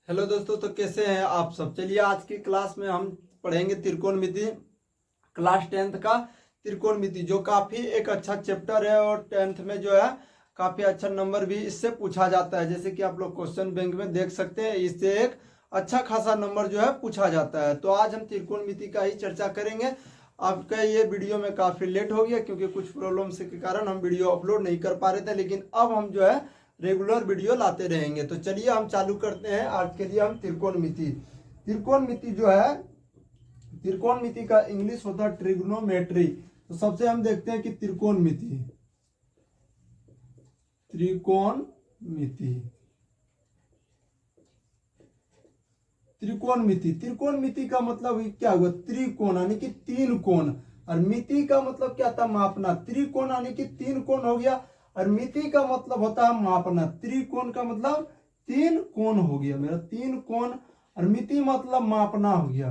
Hello दोस्तों, तो कैसे हैं आप सब। चलिए आज की क्लास में हम पढ़ेंगे त्रिकोणमिति, क्लास 10th का त्रिकोणमिति, जो काफ़ी एक अच्छा चैप्टर है और 10th में जो है काफ़ी अच्छा नंबर भी इससे पूछा जाता है। जैसे कि आप लोग क्वेश्चन बैंक में देख सकते हैं, इससे एक अच्छा खासा नंबर जो है पूछा जाता है। तो आज हम त्रिकोणमिति का ही चर्चा करेंगे। आपका ये वीडियो में काफ़ी लेट हो गया क्योंकि कुछ प्रॉब्लम्स के कारण हम वीडियो अपलोड नहीं कर पा रहे थे, लेकिन अब हम जो है रेगुलर वीडियो लाते रहेंगे। तो चलिए हम चालू करते हैं। आज के लिए हम त्रिकोणमिति, त्रिकोणमिति जो है, त्रिकोणमिति का इंग्लिश होता है ट्रिग्नोमेट्री। तो सबसे हम देखते हैं कि त्रिकोणमिति, त्रिकोणमिति, त्रिकोणमिति, त्रिकोणमिति का मतलब क्या हुआ? त्रिकोण यानी कि तीन कोण, और मिति का मतलब क्या था? मापना। त्रिकोण यानी कि तीन कोण हो गया, और मिति का मतलब होता है मापना। त्रिकोण का मतलब तीन कोण हो गया मेरा, तीन कोण, और मिति मतलब मापना हो गया,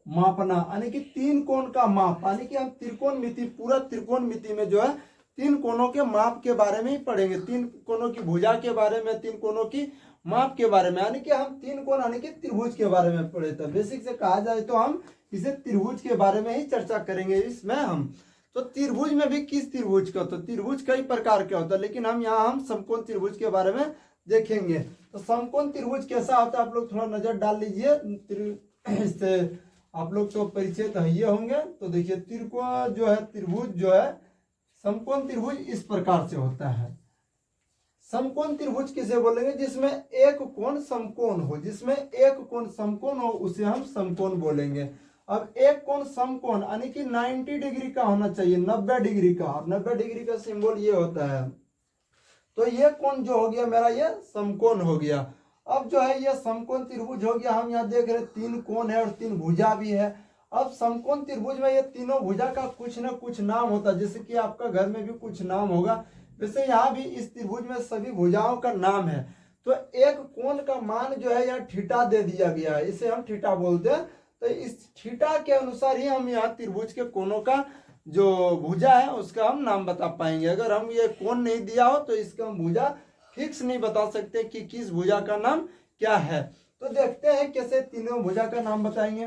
मापना यानी कि तीन कोण का माप। यानी कि हम त्रिकोणमिति, पूरा त्रिकोणमिति में जो है तीन कोणों के माप के बारे में ही पढ़ेंगे। तीन कोणों की भुजा के बारे में, तीन कोणों की माप के बारे में, यानी कि हम तीन कोण यानी कि त्रिभुज के बारे में पढ़े थे। बेसिक से कहा जाए तो हम इसे त्रिभुज के बारे में ही चर्चा करेंगे इसमें हम। तो त्रिभुज में भी किस त्रिभुज का, तो त्रिभुज कई प्रकार के होता है, लेकिन हम यहाँ हम समकोण त्रिभुज के बारे में देखेंगे। तो समकोण त्रिभुज कैसा होता है, आप लोग थोड़ा नजर डाल लीजिए। इससे आप लोग तो परिचित ही होंगे। तो देखिए त्रिकोण जो है, त्रिभुज जो है, समकोण त्रिभुज इस प्रकार से होता है। समकोण त्रिभुज किसे बोलेंगे? जिसमें एक कोण समकोण हो, जिसमें एक कोण समकोण हो उसे हम समकोण बोलेंगे। अब एक कोण समकोण यानी कि 90 डिग्री का होना चाहिए, 90 डिग्री का, और 90 डिग्री का सिंबल ये होता है। तो ये कोण जो हो गया मेरा, ये समकोण हो गया। अब जो है ये समकोण त्रिभुज हो गया। हम यहाँ देख रहे तीन कोण है और तीन भुजा भी है। अब समकोण त्रिभुज में ये तीनों भुजा का कुछ ना कुछ नाम होता है, जैसे कि आपका घर में भी कुछ नाम होगा, वैसे यहाँ भी इस त्रिभुज में सभी भुजाओं का नाम है। तो एक कोण का मान जो है यहाँ थीटा दे दिया गया है, इसे हम थीटा बोलते हैं। तो इस थीटा के अनुसार ही हम यहाँ त्रिभुज के कोणों का जो भुजा है उसका हम नाम बता पाएंगे। अगर हम ये कोण नहीं दिया हो तो इसका हम भुजा फिक्स नहीं बता सकते कि किस भुजा का नाम क्या है। तो देखते हैं कैसे तीनों भुजा का नाम बताएंगे।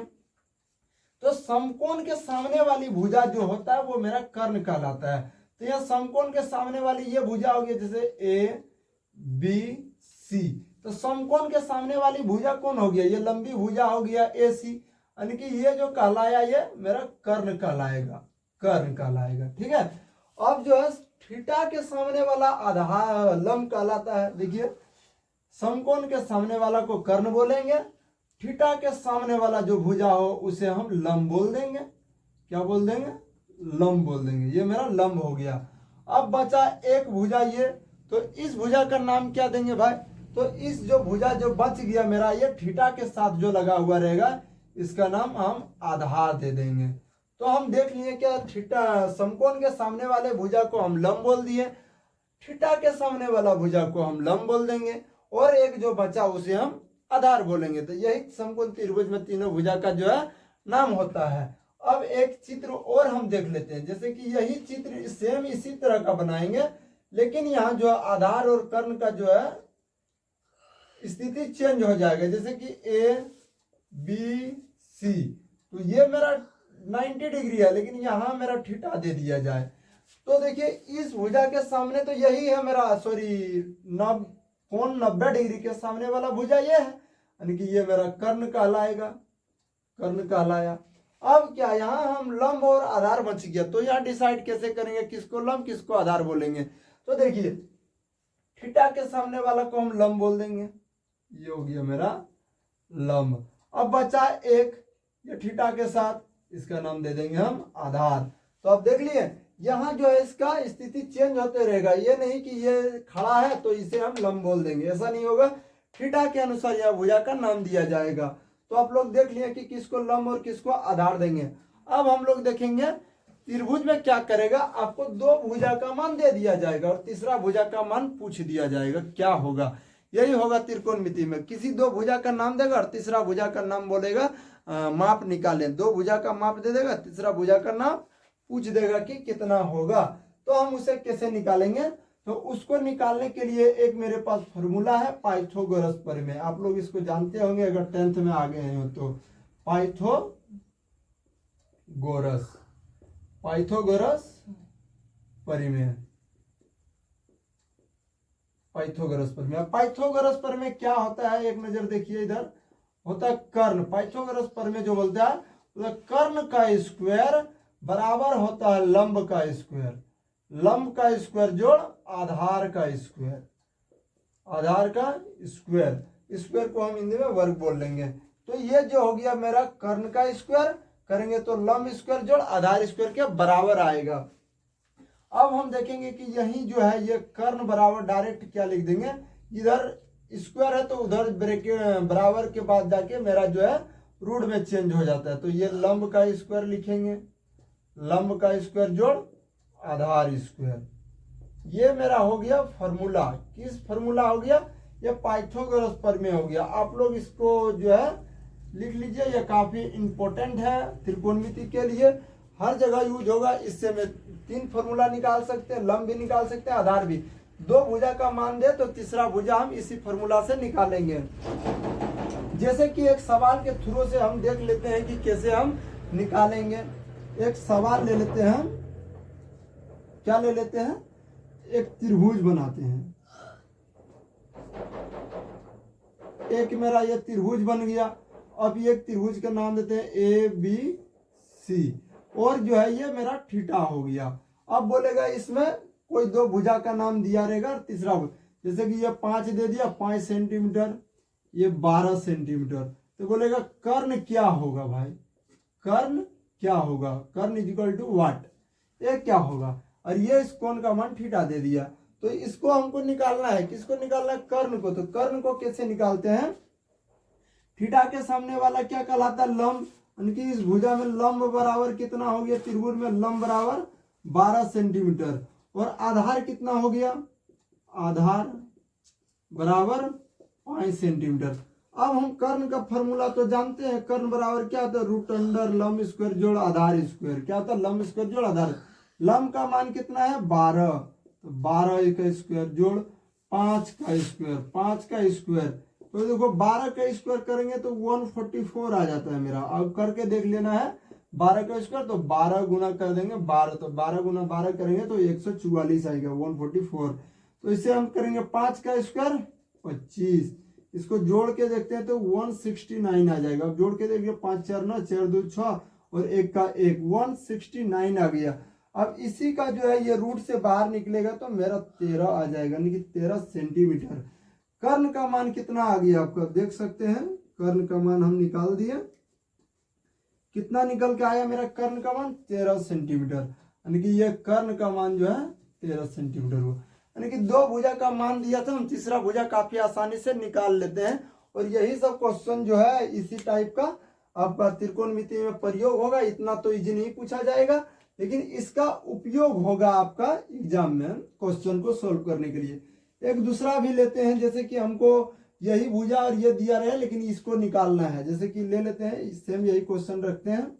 तो समकोण के सामने वाली भुजा जो होता है वो मेरा कर्ण कहलाता है। तो यह समकोण के सामने वाली ये भुजा होगी, जैसे ए बी सी। तो समकोण के सामने वाली भुजा कौन हो गया? ये लंबी भुजा हो गया ए सी, यानी कि ये जो कहलाया ये मेरा कर्ण कहलाएगा, कर्ण कहलाएगा। ठीक है। अब जो है थीटा के सामने वाला आधार लंब कहलाता है। देखिए समकोण के सामने वाला को कर्ण बोलेंगे, थीटा के सामने वाला जो भुजा हो उसे हम लंब बोल देंगे। क्या बोल देंगे? लंब बोल देंगे। ये मेरा लंब हो गया। अब बचा एक भुजा ये, तो इस भुजा का नाम क्या देंगे भाई? तो इस जो भुजा जो बच गया मेरा, ये थीटा के साथ जो लगा हुआ रहेगा, इसका नाम हम आधार दे देंगे। तो हम देख लिए क्या, थीटा समकोण के सामने वाले भुजा को हम लंब बोल दिए, थीटा के सामने वाला भुजा को हम लंब बोल देंगे, और एक जो बचा उसे हम आधार बोलेंगे। तो यही समकोण त्रिभुज में तीनों भुजा का जो है नाम होता है। अब एक चित्र और हम देख लेते हैं, जैसे कि यही चित्र सेम इसी तरह का बनाएंगे, लेकिन यहाँ जो आधार और कर्ण का जो है स्थिति चेंज हो जाएगा। जैसे कि ए बी सी, तो ये मेरा 90 डिग्री है, लेकिन यहाँ मेरा थीटा दे दिया जाए। तो देखिए इस भुजा के सामने तो यही है मेरा, सॉरी कोण 90 डिग्री के सामने वाला भुजा ये है, यानी कि ये मेरा कर्ण कहलाएगा, कर्ण कहलाया। अब क्या, यहाँ हम लंब और आधार बच गया। तो यहाँ डिसाइड कैसे करेंगे किसको लंब किसको आधार बोलेंगे? तो देखिए थीटा के सामने वाला को हम लंब बोल देंगे, ये हो गया मेरा लंब। अब बचा एक, ये थीटा के साथ, इसका नाम दे देंगे हम आधार। तो अब देख लिए यहाँ जो है इसका स्थिति चेंज होते रहेगा, ये नहीं कि ये खड़ा है तो इसे हम लंब बोल देंगे, ऐसा नहीं होगा। थीटा के अनुसार यह भुजा का नाम दिया जाएगा। तो आप लोग देख लिए कि किसको लंब और किसको आधार देंगे। अब हम लोग देखेंगे त्रिभुज में क्या करेगा, आपको दो भुजा का मान दे दिया जाएगा और तीसरा भुजा का मान पूछ दिया जाएगा, क्या होगा? यही होगा त्रिकोणमिति में, किसी दो भुजा का नाम देगा और तीसरा भुजा का नाम बोलेगा माप निकालें। दो भुजा का माप दे देगा, तीसरा भुजा का नाम पूछ देगा कि कितना होगा। तो हम उसे कैसे निकालेंगे? तो उसको निकालने के लिए एक मेरे पास फॉर्मूला है पाइथागोरस प्रमेय। आप लोग इसको जानते होंगे अगर 10th में आ गए हैं तो। पाइथागोरस पाइथागोरस प्रमेय पाइथागोरस प्रमेय। पाइथागोरस प्रमेय क्या होता है, एक नजर देखिए इधर। होता है कर्ण। पाइथागोरस प्रमेय जो बोलता है तो कर्ण का स्क्वायर बराबर होता है लंब का स्क्वायर। लंब का स्क्वायर जोड़ आधार का स्क्वायर। आधार का स्क्वायर, स्क्वायर को हम हिंदी में वर्ग बोल लेंगे। तो ये जो हो गया मेरा कर्ण का स्क्वायर, करेंगे तो लंब स्क्वायर जोड़ आधार स्क्वायर के बराबर आएगा। अब हम देखेंगे कि यही जो है ये कर्ण बराबर डायरेक्ट क्या लिख देंगे, इधर स्क्वायर है तो उधर ब्रैकेट बराबर के बाद जाके मेरा जो है रूट में चेंज हो जाता है। तो ये लंब का स्क्वायर लिखेंगे, लंब का स्क्वायर जोड़ आधार स्क्वायर। ये मेरा हो गया फॉर्मूला। किस फॉर्मूला हो गया, ये पाइथागोरस प्रमेय हो गया। आप लोग इसको जो है लिख लीजिए, ये काफी इंपॉर्टेंट है त्रिकोणमिति के लिए, हर जगह यूज होगा। इससे में 3 फॉर्मूला निकाल सकते हैं, लंब भी निकाल सकते हैं, आधार भी। 2 भुजा का मान दे तो तीसरा भुजा हम इसी फॉर्मूला से निकालेंगे। जैसे कि एक सवाल के थ्रू से हम देख लेते हैं कि कैसे हम निकालेंगे। एक सवाल ले लेते हैं, क्या ले लेते हैं, एक त्रिभुज बनाते हैं। एक मेरा ये त्रिभुज बन गया। अब ये त्रिभुज का नाम देते हैं ABC, और जो है ये मेरा थीटा हो गया। अब बोलेगा इसमें कोई 2 भुजा का नाम दिया रहेगा, तीसरा जैसे कि ये 5 दे दिया, 5 सेंटीमीटर, ये 12 सेंटीमीटर। तो बोलेगा कर्ण क्या होगा भाई, कर्ण क्या होगा, कर्ण इज इक्वल टू वाट, ये क्या होगा। और ये इस कोण का मान थीटा दे दिया। तो इसको हमको निकालना है, किसको निकालना है, कर्ण को। तो कर्ण को कैसे निकालते हैं, थीटा के सामने वाला क्या कहलाता है, लंब। यानी इस भुजा में लंब बराबर कितना हो गया, त्रिभुज में लंब बराबर 12 सेंटीमीटर, और आधार कितना हो गया, आधार बराबर 5 सेंटीमीटर। अब हम कर्ण का फॉर्मूला तो जानते हैं, कर्ण बराबर क्या होता है, रूट अंडर लंब स्क्वायर जोड़ आधार स्क्वायर। क्या होता है, लंब स्क्वायर जोड़ आधार। लंब का मान कितना है 12, तो 12 का स्क्वायर जोड़ 5 का स्क्वायर, 5 का स्क्वायर। तो देखो 12 का स्क्वायर करेंगे तो 144 आ जाता है मेरा। अब करके देख लेना है 12 का स्क्वायर, तो 12 गुना कर देंगे 12, तो 12 गुना 12 करेंगे तो 144 आएगा, 144। तो इसे हम करेंगे 5 का स्क्वायर 25, इसको जोड़ के देखते हैं तो 169 आ जाएगा। अब जोड़ के देखिए 5 4 9, 4 2 6 और 1 का 1, 169 आ गया। अब इसी का जो है ये रूट से बाहर निकलेगा तो मेरा 13 आ जाएगा, यानी कि 13 सेंटीमीटर। कर्ण का मान कितना आ गया आपका, देख सकते हैं। कर्ण का मान हम निकाल दिए, कितना निकल के आया मेरा कर्ण का मान 13 सेंटीमीटर। यानी कि ये कर्ण का मान जो है 13 सेंटीमीटर हुआ। यानी कि 2 भुजा का मान दिया था, हम तीसरा भुजा काफी आसानी से निकाल लेते हैं। और यही सब क्वेश्चन जो है इसी टाइप का आपका त्रिकोणमिति में प्रयोग होगा। इतना तो इजी नहीं पूछा जाएगा, लेकिन इसका उपयोग होगा आपका एग्जाम में क्वेश्चन को सोल्व करने के लिए। एक दूसरा भी लेते हैं, जैसे कि हमको यही भुजा और ये दिया रहे लेकिन इसको निकालना है। जैसे कि ले लेते हैं, इससे हम यही क्वेश्चन रखते हैं।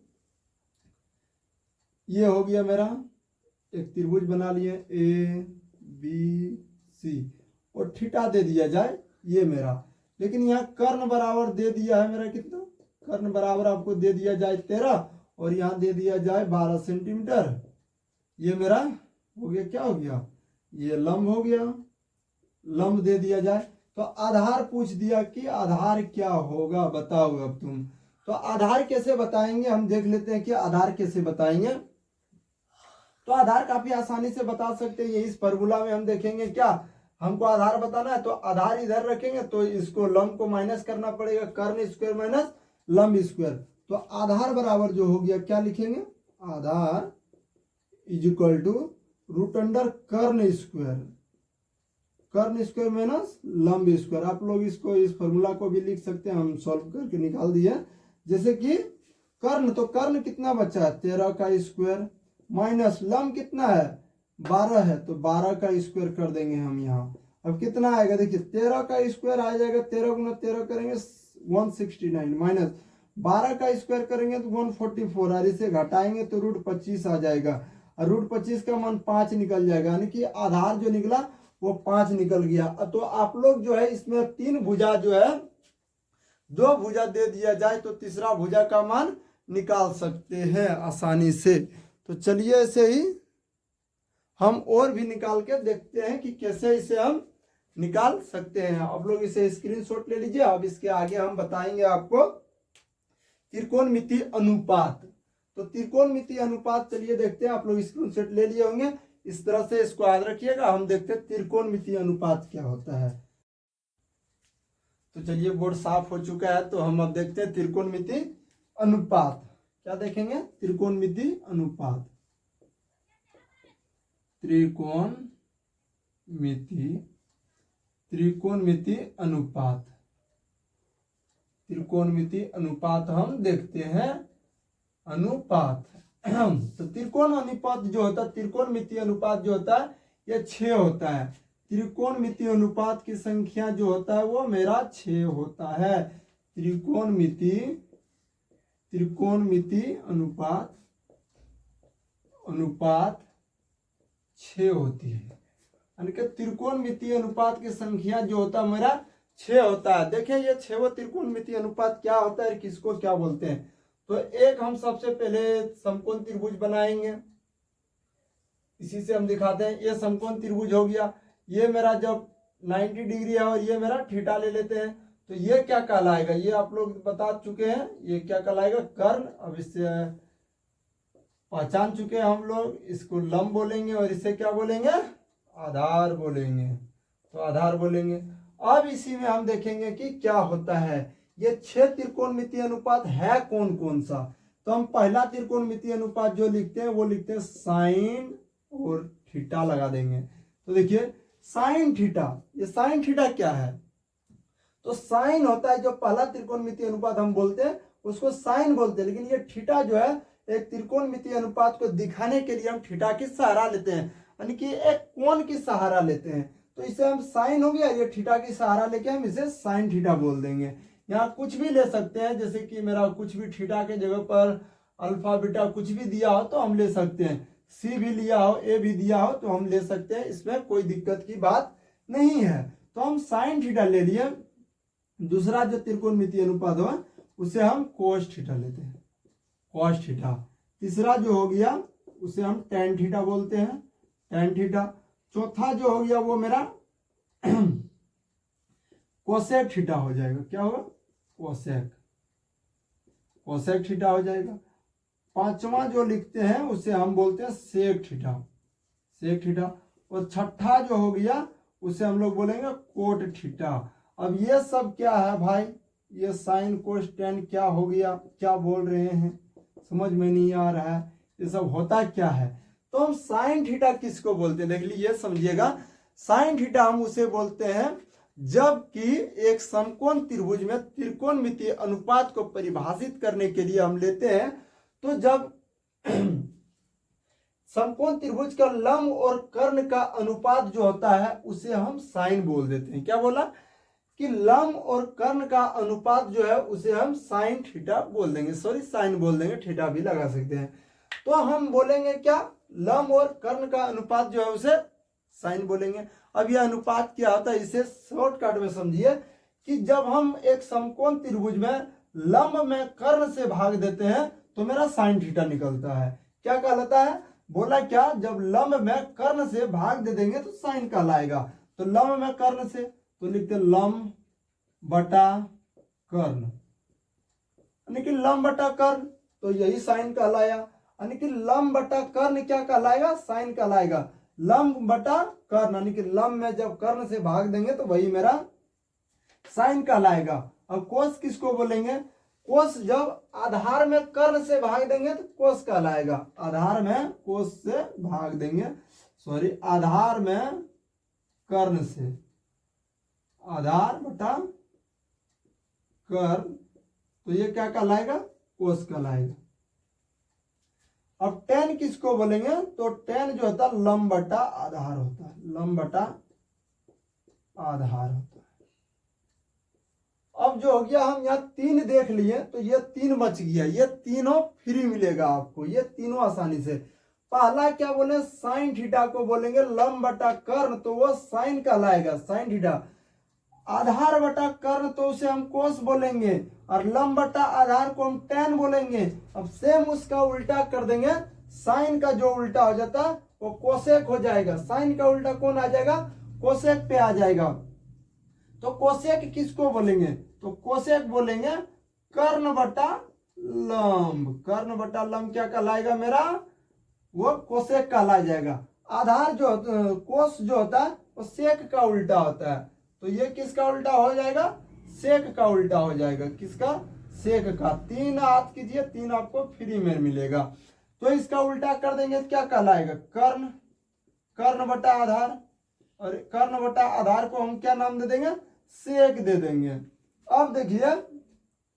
ये हो गया मेरा एक त्रिभुज बना लिए ABC, और थीटा दे दिया जाए ये मेरा। लेकिन यहाँ कर्ण बराबर दे दिया है मेरा कितना, कर्ण बराबर आपको दे दिया जाए 13, और यहाँ दे दिया जाए 12 सेंटीमीटर। ये मेरा हो गया, क्या हो गया, ये लंब हो गया, लंब दे दिया जाए। तो आधार पूछ दिया कि आधार क्या होगा बताओ अब तुम। तो आधार कैसे बताएंगे, हम देख लेते हैं कि आधार कैसे बताएंगे। तो आधार काफी आसानी से बता सकते हैं। इस फॉर्मूला में हम देखेंगे, क्या हमको आधार बताना है तो आधार इधर रखेंगे, तो इसको लंब को माइनस करना पड़ेगा, कर्ण स्क्वायर माइनस लंब स्क्वायर। तो आधार बराबर जो हो गया क्या लिखेंगे, आधार is equal to root under कर्ण स्क्वायर, कर्ण स्क्वायर माइनस लंब स्क्वायर। आप लोग इसको इस फॉर्मूला को भी लिख सकते हैं, हम सॉल्व करके निकाल दिए। जैसे कि कर्ण, तो कर्ण कितना बचा है 13 का स्क्वायर, माइनस लंब कितना है 12 है, तो 12 का स्क्वायर कर देंगे हम यहाँ। अब कितना आएगा देखिए, 13 का स्क्वायर आ जाएगा, 13 गुना 13 करेंगे 169, माइनस 12 का स्क्वायर करेंगे तो 144, और इसे घटाएंगे तो रूट 25 आ जाएगा। और √25 का मान 5 निकल जाएगा, यानी कि आधार जो निकला वो 5 निकल गया। तो आप लोग जो है इसमें 3 भुजा जो है 2 भुजा दे दिया जाए तो तीसरा भुजा का मान निकाल सकते हैं आसानी से। तो चलिए ऐसे ही हम और भी निकाल के देखते हैं कि कैसे इसे हम निकाल सकते हैं। आप लोग इसे स्क्रीनशॉट ले लीजिए। अब इसके आगे हम बताएंगे आपको त्रिकोणमितीय अनुपात। तो त्रिकोणमितीय अनुपात चलिए देखते हैं। आप लोग स्क्रीनशॉट ले लिए होंगे, इस तरह से इसको याद रखिएगा। हम देखते हैं त्रिकोणमितीय अनुपात क्या होता है। तो चलिए बोर्ड साफ हो चुका है, तो हम अब देखते हैं त्रिकोणमितीय अनुपात। क्या देखेंगे? त्रिकोणमितीय अनुपात। त्रिकोणमितीय अनुपात। त्रिकोणमितीय अनुपात हम देखते हैं। अनुपात तो त्रिकोण अनुपात जो होता है, त्रिकोणमितीय अनुपात जो होता है ये 6 होता है। त्रिकोणमितीय अनुपात की संख्या जो होता है वो मेरा 6 होता है। त्रिकोणमितीय अनुपात 6 होती है, यानी कि त्रिकोणमितीय अनुपात की संख्या जो होता है मेरा 6 होता है। देखें ये 6वां त्रिकोणमितीय अनुपात क्या होता है, किसको क्या बोलते हैं। तो एक हम सबसे पहले समकोण त्रिभुज बनाएंगे, इसी से हम दिखाते हैं। ये समकोण त्रिभुज हो गया, ये मेरा जब 90 डिग्री है और ये मेरा थीटा ले लेते हैं, तो ये क्या कहलाएगा, ये आप लोग बता चुके हैं, ये क्या कहलाएगा, कर्ण। अब इससे पहचान चुके हैं हम लोग, इसको लंब बोलेंगे और इसे क्या बोलेंगे, आधार बोलेंगे। तो आधार बोलेंगे। अब इसी में हम देखेंगे कि क्या होता है। ये 6 त्रिकोणमितीय अनुपात है कौन कौन सा। तो हम पहला त्रिकोणमितीय अनुपात जो लिखते हैं वो लिखते हैं साइन और थीटा लगा देंगे। तो देखिए साइन थीटा, ये साइन थीटा क्या है, तो साइन होता है जो पहला त्रिकोणमितीय अनुपात हम बोलते हैं उसको साइन बोलते हैं। लेकिन ये थीटा जो है एक त्रिकोणमितीय अनुपात को दिखाने के लिए हम थीटा की सहारा लेते हैं, यानी कि एक कोण की सहारा लेते हैं। तो इसे हम साइन हो गया, ये थीटा की सहारा लेके हम इसे साइन थीटा बोल देंगे। यहाँ कुछ भी ले सकते हैं, जैसे कि मेरा कुछ भी थीटा के जगह पर अल्फा बीटा कुछ भी दिया हो तो हम ले सकते हैं। सी भी लिया हो, ए भी दिया हो तो हम ले सकते हैं, इसमें कोई दिक्कत की बात नहीं है। तो हम साइन थीटा ले लिए। दूसरा जो त्रिकोणमितीय अनुपात हो उसे हम कोस थीटा लेते हैं, कॉस थीटा। तीसरा जो हो गया उसे हम टेन थीटा बोलते हैं, टेन थीटा। चौथा जो हो गया वो मेरा कोसेक थीटा हो जाएगा। क्या होगा, कोसेक थीटा हो जाएगा। पांचवा जो लिखते हैं उसे हम बोलते हैं सेक थीटा, सेक थीटा। और छठा जो हो गया उसे हम लोग बोलेंगे कोट थीटा। अब ये सब क्या है भाई, ये साइन कोस टेन क्या हो गया, क्या बोल रहे हैं, समझ में नहीं आ रहा है, ये सब होता क्या है। तो हम साइन थीटा किसको बोलते हैं, देख लीजिए समझिएगा। साइन थीटा हम उसे बोलते हैं जबकि एक समकोण त्रिभुज में त्रिकोणमितीय अनुपात को परिभाषित करने के लिए हम लेते हैं। तो जब समकोण त्रिभुज का लंब और कर्ण का अनुपात जो होता है उसे हम साइन बोल देते हैं। क्या बोला कि लंब और कर्ण का अनुपात जो है उसे हम साइन थीटा बोल देंगे, सॉरी साइन बोल देंगे, थीटा भी लगा सकते हैं। तो हम बोलेंगे क्या, लंब और कर्ण का अनुपात जो है उसे साइन बोलेंगे। अब यह अनुपात क्या होता है, इसे शॉर्टकट में समझिए कि जब हम एक समकोण त्रिभुज में लंब में कर्ण से भाग देते हैं तो मेरा साइन थीटा निकलता है। क्या कहलाता है, बोला क्या, जब लंब में कर्ण से भाग दे देंगे तो साइन कहलाएगा। तो लंब में कर्ण से तो लिखते लंब बटा कर्ण, यानी कि लंब बटा कर्ण, तो यही साइन कहलाया। यानी कि लंब बटा कर्ण क्या कहलाएगा, साइन कहलाएगा। लंब बटा कर्ण यानी कि लंब में जब कर्ण से भाग देंगे तो वही मेरा साइन कहलाएगा। अब कोस किसको बोलेंगे, कोस जब आधार में कर्ण से भाग देंगे तो कोस कहलाएगा। आधार में कोस से भाग देंगे, सॉरी आधार में कर्ण से, आधार बटा कर्ण, तो ये क्या कहलाएगा, कोस कहलाएगा। अब टेन किसको बोलेंगे, तो टेन जो होता है लंब बटा आधार होता है, लंब बटा आधार होता है। अब जो हो गया, हम यहाँ 3 देख लिए तो ये 3 बच गया, ये तीनों फ्री मिलेगा आपको, ये तीनों आसानी से। पहला क्या बोले, साइन थीटा को बोलेंगे लंब बटा कर्ण, तो वो साइन कहलाएगा, साइन थीटा। आधार बटा कर्ण तो उसे हम कोस बोलेंगे, और लंब बटा आधार को हम टैन बोलेंगे। अब सेम उसका उल्टा कर देंगे, साइन का जो उल्टा हो जाता है वो कोसेक हो जाएगा, साइन का उल्टा कौन आ जाएगा, कोसेक पे आ जाएगा। तो कोसेक किसको बोलेंगे, तो कोसेक बोलेंगे कर्ण बटा लंब, कर्ण बटा लंब क्या कहलाएगा मेरा, वो कोसेक कहला जाएगा। आधार जो कोस जो होता है वो सेक का उल्टा होता है, तो ये किसका उल्टा हो जाएगा, सेक का उल्टा हो जाएगा, किसका, सेक का। 3 याद कीजिए, 3 आपको फ्री में मिलेगा। तो इसका उल्टा कर देंगे क्या कहलाएगा, कर्ण, कर्ण बटा आधार, और कर्ण बटा आधार को हम क्या नाम दे देंगे, सेक दे देंगे। अब देखिए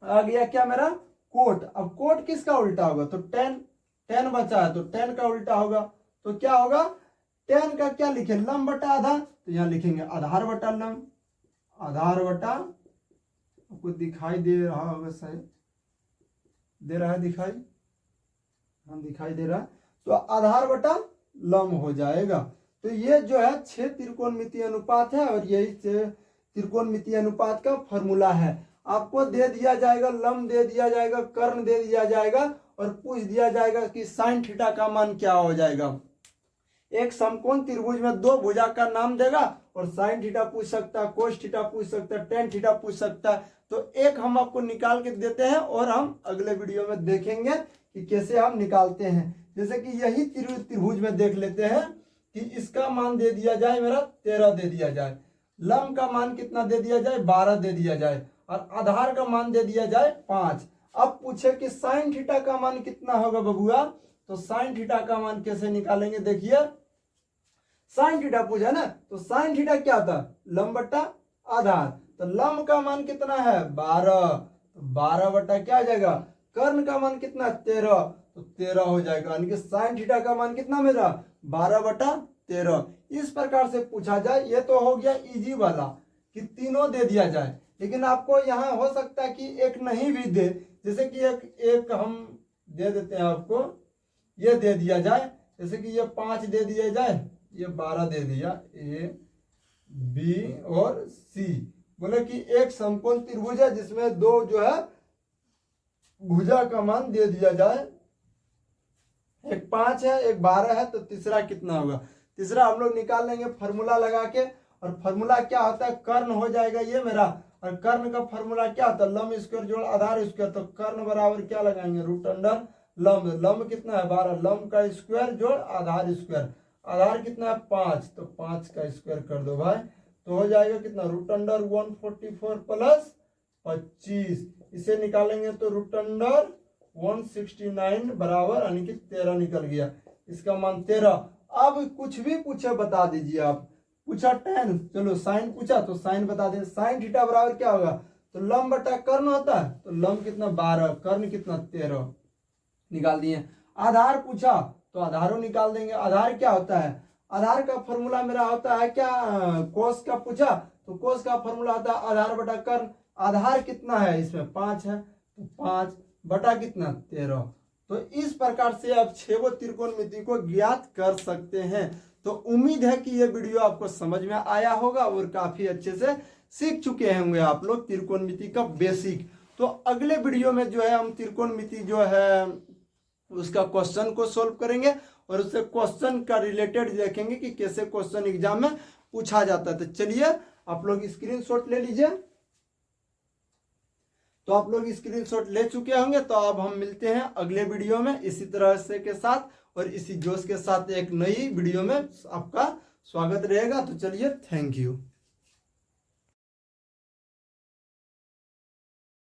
आ गया क्या मेरा कोट। अब कोट किसका उल्टा होगा, तो टेन, टेन बचा है तो टेन का उल्टा होगा, तो क्या होगा, टेन का क्या लिखे, लंब बटा आधार, तो यहाँ लिखेंगे आधार बटा लंब, आधार बटा, आपको दिखाई दे रहा होगा शायद, दे रहा है दिखाई, हाँ दिखाई दे रहा है, तो आधार बटा लंब हो जाएगा। तो ये जो है 6 त्रिकोणमितीय अनुपात है, और यही त्रिकोणमितीय अनुपात का फॉर्मूला है। आपको दे दिया जाएगा लंब, दे दिया जाएगा कर्ण, दे दिया जाएगा, और पूछ दिया जाएगा कि साइन थीटा का मान क्या हो जाएगा। एक समकोण त्रिभुज में 2 भुजा का नाम देगा, और साइन थीटा पूछ सकता है, कोस थीटा पूछ सकता है, टेन थीटा पूछ सकता है। तो एक हम आपको निकाल के देते हैं, और हम अगले वीडियो में देखेंगे कि कैसे हम निकालते हैं। जैसे कि यही त्रिभुज में देख लेते हैं कि इसका मान दे दिया जाए मेरा 13 दे दिया जाए, लंब का मान कितना दे दिया जाए 12 दे दिया जाए, और आधार का मान दे दिया जाए 5। अब पूछे कि साइन थीटा का मान कितना होगा बबुआ, तो साइन थीटा का मान कैसे निकालेंगे, देखिए साइन थीटा पूछा ना, तो साइन थीटा क्या था, लंब बटा आधार, तो लंब का मान कितना है 12, तो 12 बटा क्या आ जाएगा, कर्ण का मान कितना 13, तो 13 हो जाएगा, यानी कि साइन थीटा का मान कितना मेरा 12 बटा 13। इस प्रकार से पूछा जाए, ये तो हो गया इजी वाला कि तीनों दे दिया जाए, लेकिन आपको यहाँ हो सकता है कि एक नहीं भी दे, जैसे कि एक हम दे देते हैं आपको, ये दे दिया जाए, जैसे कि ये 5 दे दिया जाए, ये 12 दे दिया, ए बी और सी, बोले कि एक समकोण त्रिभुज है जिसमें 2 जो है भुजा का मान दे दिया जाए, एक 5 है एक 12 है, तो तीसरा कितना होगा, तीसरा हम लोग निकाल लेंगे फॉर्मूला लगा के। और फॉर्मूला क्या होता है, कर्ण हो जाएगा ये मेरा, और कर्ण का फॉर्मूला क्या होता है, लंब स्क्वायर जोड़ आधार स्क्वायर, तो कर्ण बराबर क्या लगाएंगे, रूट अंडर लंब, लंब कितना है 12, लंब का स्क्वायर जोड़ आधार स्क्वायर, आधार कितना है 5, तो 5 का स्क्वायर कर दो भाई, तो हो जाएगा कितना, रूट अंडर 144 प्लस 25, इसे निकालेंगे तो रूट अंडर 169 बराबर, यानी कि 13 निकल गया, इसका मान 13। अब कुछ भी पूछे बता दीजिए आप, पूछा टेन, चलो साइन पूछा तो साइन बता दें, साइन थीटा बराबर क्या होगा, तो लंब बटा कर्ण होता है, तो लंब कितना 12, कर्ण कितना 13 निकाल दिए। आधार पूछा तो आधारों निकाल देंगे, आधार क्या होता है, आधार का फॉर्मूला मेरा होता है क्या, कोस का पूछा तो कोस का फॉर्मूला होता है आधार बटा कर्ण, आधार कितना है इसमें 5 है, तो 5 बटा कितना 13। तो इस प्रकार से आप 6 त्रिकोणमिति को ज्ञात कर सकते हैं। तो उम्मीद है कि ये वीडियो आपको समझ में आया होगा, और काफी अच्छे से सीख चुके होंगे आप लोग त्रिकोणमिति का बेसिक। तो अगले वीडियो में जो है हम त्रिकोणमिति जो है उसका क्वेश्चन को सोल्व करेंगे, और उससे क्वेश्चन का रिलेटेड देखेंगे कि कैसे क्वेश्चन एग्जाम में पूछा जाता है। तो चलिए आप लोग स्क्रीनशॉट ले लीजिए, तो आप लोग स्क्रीनशॉट ले चुके होंगे। तो अब हम मिलते हैं अगले वीडियो में इसी तरह से के साथ, और इसी जोश के साथ एक नई वीडियो में आपका स्वागत रहेगा। तो चलिए, थैंक यू।